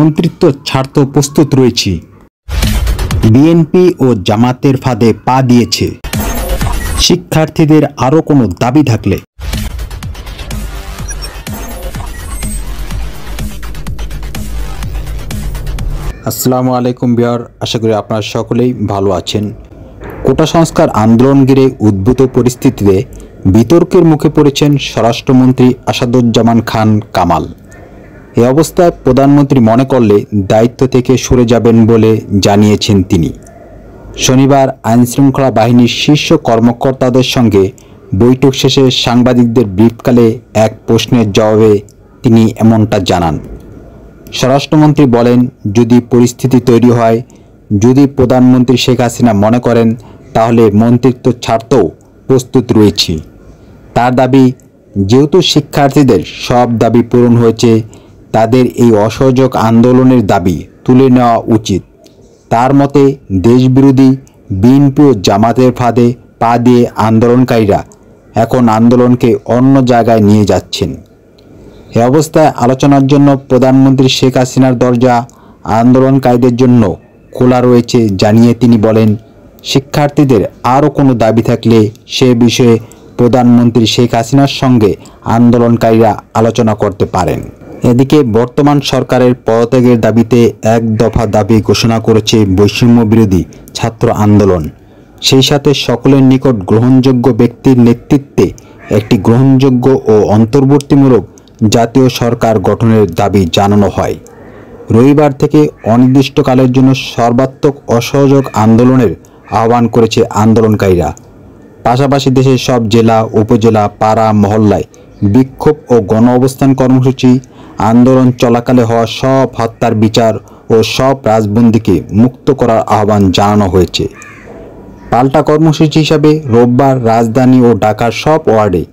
মন্ত্রিত্ব ছাড়তে প্রস্তুত রয়েছি। বিএনপি ও জামাতের ফাঁদে পা দিয়েছে। শিক্ষার্থীদের আরও কোনো দাবি থাকলে। আসসালামু আলাইকুম ভিউয়ার, আশা করি আপনারা সকলেই ভালো আছেন। কোটা সংস্কার আন্দোলন ঘিরে উদ্ভূত পরিস্থিতিতে বিতর্কের মুখে পড়েছেন স্বরাষ্ট্রমন্ত্রী আসাদুজ্জামান খান কামাল। এ অবস্থায় প্রধানমন্ত্রী মনে করলে দায়িত্ব থেকে সরে যাবেন বলে জানিয়েছেন তিনি। শনিবার আইনশৃঙ্খলা বাহিনীর শীর্ষ কর্মকর্তাদের সঙ্গে বৈঠক শেষে সাংবাদিকদের ব্রিফকালে এক প্রশ্নের জবাবে তিনি এমনটা জানান। স্বরাষ্ট্রমন্ত্রী বলেন, যদি পরিস্থিতি তৈরি হয়, যদি প্রধানমন্ত্রী শেখ হাসিনা মনে করেন, তাহলে মন্ত্রিত্ব ছাড়তেও প্রস্তুত রয়েছি। তার দাবি, যেহেতু শিক্ষার্থীদের সব দাবি পূরণ হয়েছে, তাদের এই অসহযোগ আন্দোলনের দাবি তুলে নেওয়া উচিত। তার মতে, দেশবিরোধী বিএনপি ও জামাতের ফাঁদে পা দিয়ে আন্দোলনকারীরা এখন আন্দোলনকে অন্য জায়গায় নিয়ে যাচ্ছেন। এ অবস্থায় আলোচনার জন্য প্রধানমন্ত্রী শেখ হাসিনার দরজা আন্দোলনকারীদের জন্য খোলা রয়েছে জানিয়ে তিনি বলেন, শিক্ষার্থীদের আরও কোনো দাবি থাকলে সে বিষয়ে প্রধানমন্ত্রী শেখ হাসিনার সঙ্গে আন্দোলনকারীরা আলোচনা করতে পারেন। এদিকে বর্তমান সরকারের পদত্যাগের দাবিতে এক দফা দাবি ঘোষণা করেছে বৈষম্য বিরোধী ছাত্র আন্দোলন। সেই সাথে সকলের নিকট গ্রহণযোগ্য ব্যক্তির নেতৃত্বে একটি গ্রহণযোগ্য ও অন্তর্বর্তীমূলক জাতীয় সরকার গঠনের দাবি জানানো হয়। রবিবার থেকে অনির্দিষ্টকালের জন্য সর্বাত্মক অসহযোগ আন্দোলনের আহ্বান করেছে আন্দোলনকারীরা। পাশাপাশি দেশের সব জেলা, উপজেলা, পাড়া, মহল্লায় বিক্ষোভ ও গণ অবস্থান কর্মসূচি, আন্দোলন চলাকালে হওয়া সব হত্যার বিচার ও সব রাজবন্দীকে মুক্ত করার আহ্বান জানানো হয়েছে। পাল্টা কর্মসূচি হিসাবে রোববার রাজধানী ও ঢাকার সব ওয়ার্ডে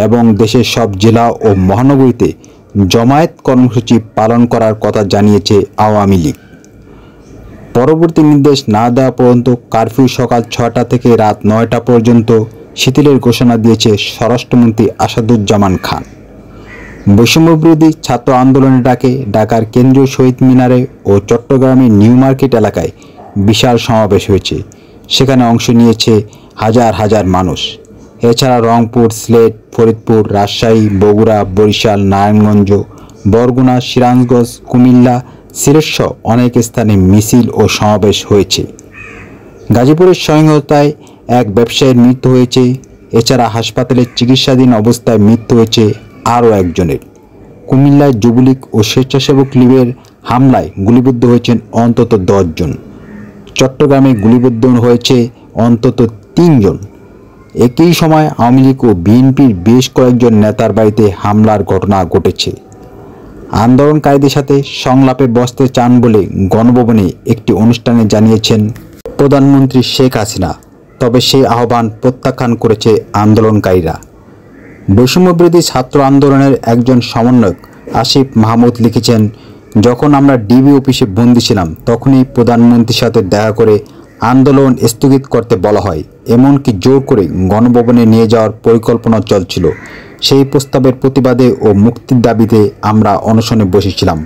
এবং দেশের সব জেলা ও মহানগরীতে জমায়েত কর্মসূচি পালন করার কথা জানিয়েছে আওয়ামী লীগ। পরবর্তী নির্দেশ না দেওয়া পর্যন্ত কারফিউ সকাল ৬টা থেকে রাত ৯টা পর্যন্ত শিথিলের ঘোষণা দিয়েছে স্বরাষ্ট্রমন্ত্রী আসাদুজ্জামান খান। বৈষম্যবিরোধী ছাত্র আন্দোলনের ডাকে ঢাকার কেন্দ্রীয় শহীদ মিনারে ও চট্টগ্রামের নিউ মার্কেট এলাকায় বিশাল সমাবেশ হয়েছে। সেখানে অংশ নিয়েছে হাজার হাজার মানুষ। এছাড়া রংপুর, সিলেট, ফরিদপুর, রাজশাহী, বগুড়া, বরিশাল, নারায়ণগঞ্জ, বরগুনা, সিরাজগঞ্জ, কুমিল্লা, সিলেটসহ অনেক স্থানে মিছিল ও সমাবেশ হয়েছে। গাজীপুরের সহিংসতায় এক ব্যবসায়ীর মৃত্যু হয়েছে। এছাড়া হাসপাতালে চিকিৎসাধীন অবস্থায় মৃত্যু হয়েছে আরও একজনের। কুমিল্লায় যুবলীগ ও স্বেচ্ছাসেবক লীগের হামলায় গুলিবিদ্ধ হয়েছেন অন্তত 10 জন। চট্টগ্রামে গুলিবিদ্ধ হয়েছে অন্তত 3 জন। একই সময় আওয়ামী লীগ ও বিএনপির বেশ কয়েকজন নেতার বাড়িতে হামলার ঘটনা ঘটেছে। আন্দোলনকারীদের সাথে সংলাপে বসতে চান বলে গণভবনে একটি অনুষ্ঠানে জানিয়েছেন প্রধানমন্ত্রী শেখ হাসিনা, তবে সেই আহ্বান প্রত্যাখ্যান করেছে আন্দোলনকারীরা। বৈষম্যবিরোধী ছাত্র আন্দোলনের একজন সমন্বয়ক আসিফ মাহমুদ লিখেছেন, যখন আমরা ডিবি অফিসে বন্দী ছিলাম তখনই প্রধানমন্ত্রীর সাথে দেখা করে আন্দোলন স্থগিত করতে বলা হয়, এমনকি জোর করে গণভবনে নিয়ে যাওয়ার পরিকল্পনা চলছিল। সেই প্রস্তাবের প্রতিবাদে ও মুক্তির দাবিতে আমরা অনশনে বসেছিলাম।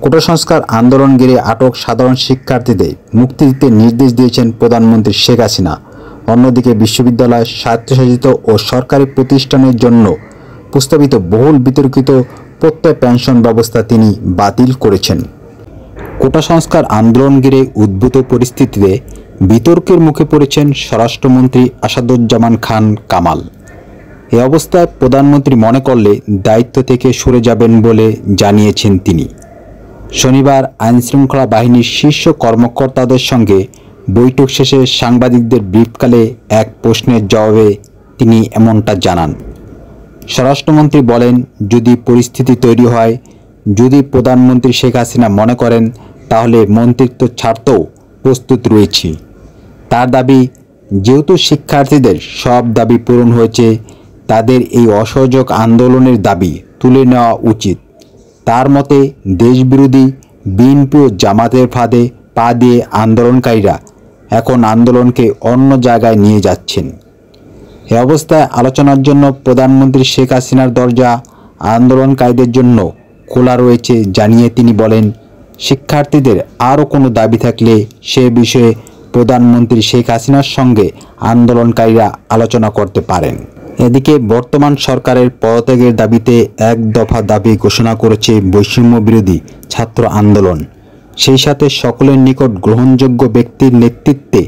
কোটা সংস্কার আন্দোলন ঘিরে আটক সাধারণ শিক্ষার্থীদের মুক্তি দিতে নির্দেশ দিয়েছেন প্রধানমন্ত্রী শেখ হাসিনা। অন্যদিকে বিশ্ববিদ্যালয়, স্বায়ত্তশাসিত ও সরকারি প্রতিষ্ঠানের জন্য প্রস্তাবিত বহুল বিতর্কিত প্রত্যয় পেনশন ব্যবস্থা তিনি বাতিল করেছেন। কোটা সংস্কার আন্দোলন ঘিরে উদ্ভূত পরিস্থিতিতে বিতর্কের মুখে পড়েছেন স্বরাষ্ট্রমন্ত্রী আসাদুজ্জামান খান কামাল। এ অবস্থায় প্রধানমন্ত্রী মনে করলে দায়িত্ব থেকে সরে যাবেন বলে জানিয়েছেন তিনি। শনিবার আইনশৃঙ্খলা বাহিনীর শীর্ষ কর্মকর্তাদের সঙ্গে বৈঠক শেষে সাংবাদিকদের ব্রিফকালে এক প্রশ্নের জবাবে তিনি এমনটা জানান। স্বরাষ্ট্রমন্ত্রী বলেন, যদি পরিস্থিতি তৈরি হয়, যদি প্রধানমন্ত্রী শেখ হাসিনা মনে করেন, তাহলে মন্ত্রিত্ব ছাড়তেও প্রস্তুত রয়েছি। তার দাবি, যেহেতু শিক্ষার্থীদের সব দাবি পূরণ হয়েছে, তাদের এই অসহযোগ আন্দোলনের দাবি তুলে নেওয়া উচিত। তার মতে, দেশবিরোধী বিএনপি ও জামাতের ফাঁদে পা দিয়ে আন্দোলনকারীরা এখন আন্দোলনকে অন্য জায়গায় নিয়ে যাচ্ছেন। এ অবস্থায় আলোচনার জন্য প্রধানমন্ত্রী শেখ হাসিনার দরজা আন্দোলনকারীদের জন্য খোলা রয়েছে জানিয়ে তিনি বলেন, শিক্ষার্থীদের আরও কোনো দাবি থাকলে সে বিষয়ে প্রধানমন্ত্রী শেখ হাসিনার সঙ্গে আন্দোলনকারীরা আলোচনা করতে পারেন। এদিকে বর্তমান সরকারের পদত্যাগের দাবিতে এক দফা দাবি ঘোষণা করেছে বৈষম্য বিরোধী ছাত্র আন্দোলন। সেই সাথে সকলের নিকট গ্রহণযোগ্য ব্যক্তির নেতৃত্বে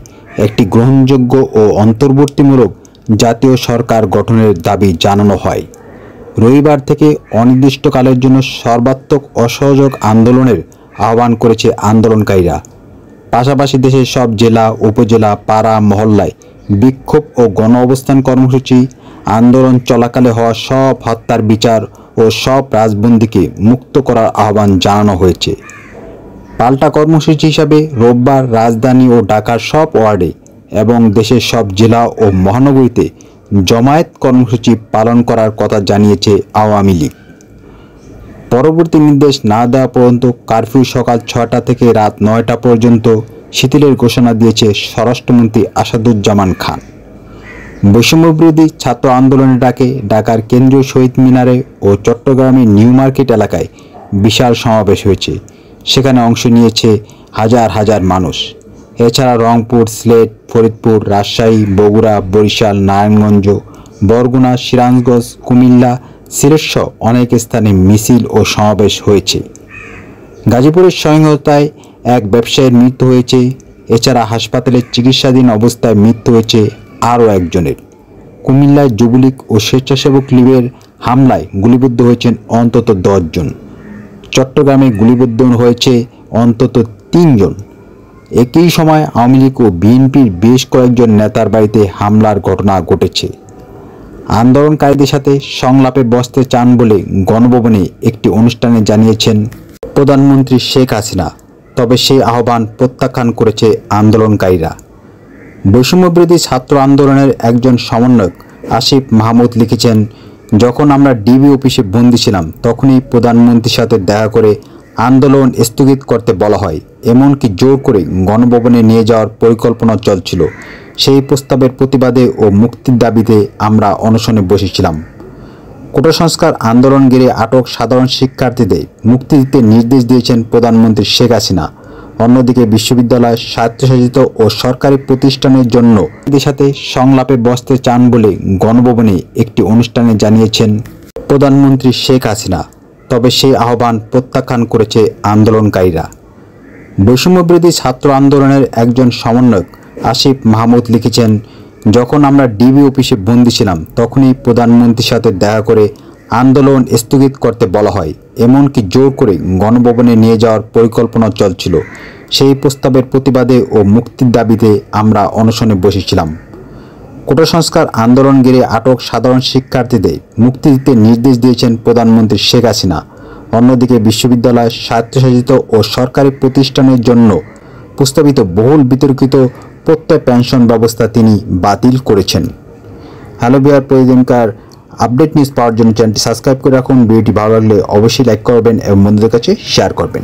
একটি গ্রহণযোগ্য ও অন্তর্বর্তীমূলক জাতীয় সরকার গঠনের দাবি জানানো হয়। রবিবার থেকে অনির্দিষ্টকালের জন্য সর্বাত্মক অসহযোগ আন্দোলনের আহ্বান করেছে আন্দোলনকারীরা। পাশাপাশি দেশের সব জেলা, উপজেলা, পাড়া, মহল্লায় বিক্ষোভ ও গণ অবস্থান কর্মসূচি, আন্দোলন চলাকালে হওয়া সব হত্যার বিচার ও সব রাজবন্দীকে মুক্ত করার আহ্বান জানানো হয়েছে। পাল্টা কর্মসূচি হিসাবে রোববার রাজধানী ও ঢাকার সব ওয়ার্ডে এবং দেশের সব জেলা ও মহানগরীতে জমায়েত কর্মসূচি পালন করার কথা জানিয়েছে আওয়ামী লীগ। পরবর্তী নির্দেশ না দেওয়া পর্যন্ত কারফিউ সকাল ৬টা থেকে রাত ৯টা পর্যন্ত শিথিলের ঘোষণা দিয়েছে স্বরাষ্ট্রমন্ত্রী আসাদুজ্জামান খান। বৈষম্যবিরোধী ছাত্র আন্দোলনের ডাকে ঢাকার কেন্দ্রীয় শহীদ মিনারে ও চট্টগ্রামের নিউ মার্কেট এলাকায় বিশাল সমাবেশ হয়েছে। সেখানে অংশ নিয়েছে হাজার হাজার মানুষ। এছাড়া রংপুর, সিলেট, ফরিদপুর, রাজশাহী, বগুড়া, বরিশাল, নারায়ণগঞ্জ, বরগুনা, সিরাজগঞ্জ, কুমিল্লা, সিলেটসহ অনেক স্থানে মিছিল ও সমাবেশ হয়েছে। গাজীপুরের সহিংসতায় এক ব্যবসায়ীর মৃত্যু হয়েছে। এছাড়া হাসপাতালে চিকিৎসাধীন অবস্থায় মৃত্যু হয়েছে আরও একজনের। কুমিল্লায় যুবলীগ ও স্বেচ্ছাসেবক লীগের হামলায় গুলিবিদ্ধ হয়েছেন অন্তত 10 জন। চট্টগ্রামে গুলিবিদ্ধ হয়েছে অন্তত 3 জন। একই সময় আওয়ামী লীগ ও বিএনপির বেশ কয়েকজন নেতার বাড়িতে হামলার ঘটনা ঘটেছে। আন্দোলনকারীদের সাথে সংলাপে বসতে চান বলে গণভবনে একটি অনুষ্ঠানে জানিয়েছেন প্রধানমন্ত্রী শেখ হাসিনা, তবে সেই আহ্বান প্রত্যাখ্যান করেছে আন্দোলনকারীরা। বৈষম্যবিরোধী ছাত্র আন্দোলনের একজন সমন্বয়ক আসিফ মাহমুদ লিখেছেন, যখন আমরা ডিবি অফিসে বন্দী ছিলাম তখনই প্রধানমন্ত্রীর সাথে দেখা করে আন্দোলন স্থগিত করতে বলা হয়, এমনকি জোর করে গণভবনে নিয়ে যাওয়ার পরিকল্পনা চলছিল। সেই প্রস্তাবের প্রতিবাদে ও মুক্তির দাবিতে আমরা অনশনে বসেছিলাম। কোটা সংস্কার আন্দোলন ঘিরে আটক সাধারণ শিক্ষার্থীদের মুক্তি দিতে নির্দেশ দিয়েছেন প্রধানমন্ত্রী শেখ হাসিনা। অন্যদিকে বিশ্ববিদ্যালয়, স্বায়ত্তশাসিত ও সরকারি প্রতিষ্ঠানের জন্য এদের সাথে সংলাপে বসতে চান বলে গণভবনে একটি অনুষ্ঠানে জানিয়েছেন প্রধানমন্ত্রী শেখ হাসিনা, তবে সেই আহ্বান প্রত্যাখ্যান করেছে আন্দোলনকারীরা। বৈষম্যবিরোধী ছাত্র আন্দোলনের একজন সমন্বয়ক আসিফ মাহমুদ লিখেছেন, যখন আমরা ডিবি অফিসে বন্দী ছিলাম তখনই প্রধানমন্ত্রীর সাথে দেখা করে আন্দোলন স্থগিত করতে বলা হয়, এমনকি জোর করে গণভবনে নিয়ে যাওয়ার পরিকল্পনা চলছিল। সেই প্রস্তাবের প্রতিবাদে ও মুক্তির দাবিতে আমরা অনশনে বসেছিলাম। কোটা সংস্কার আন্দোলন ঘিরে আটক সাধারণ শিক্ষার্থীদের মুক্তি দিতে নির্দেশ দিয়েছেন প্রধানমন্ত্রী শেখ হাসিনা। অন্যদিকে বিশ্ববিদ্যালয়, স্বায়ত্তশাসিত ও সরকারি প্রতিষ্ঠানের জন্য প্রস্তাবিত বহুল বিতর্কিত প্রত্যয় পেনশন ব্যবস্থা তিনি বাতিল করেছেন। হ্যালো ভিউয়ার, প্রতিদিনকার আপডেট নিউজ পাওয়ার জন্য চ্যানেলটি সাবস্ক্রাইব করে রাখুন। ভিডিওটি ভালো লাগলে অবশ্যই লাইক করবেন এবং বন্ধুদের কাছে শেয়ার করবেন।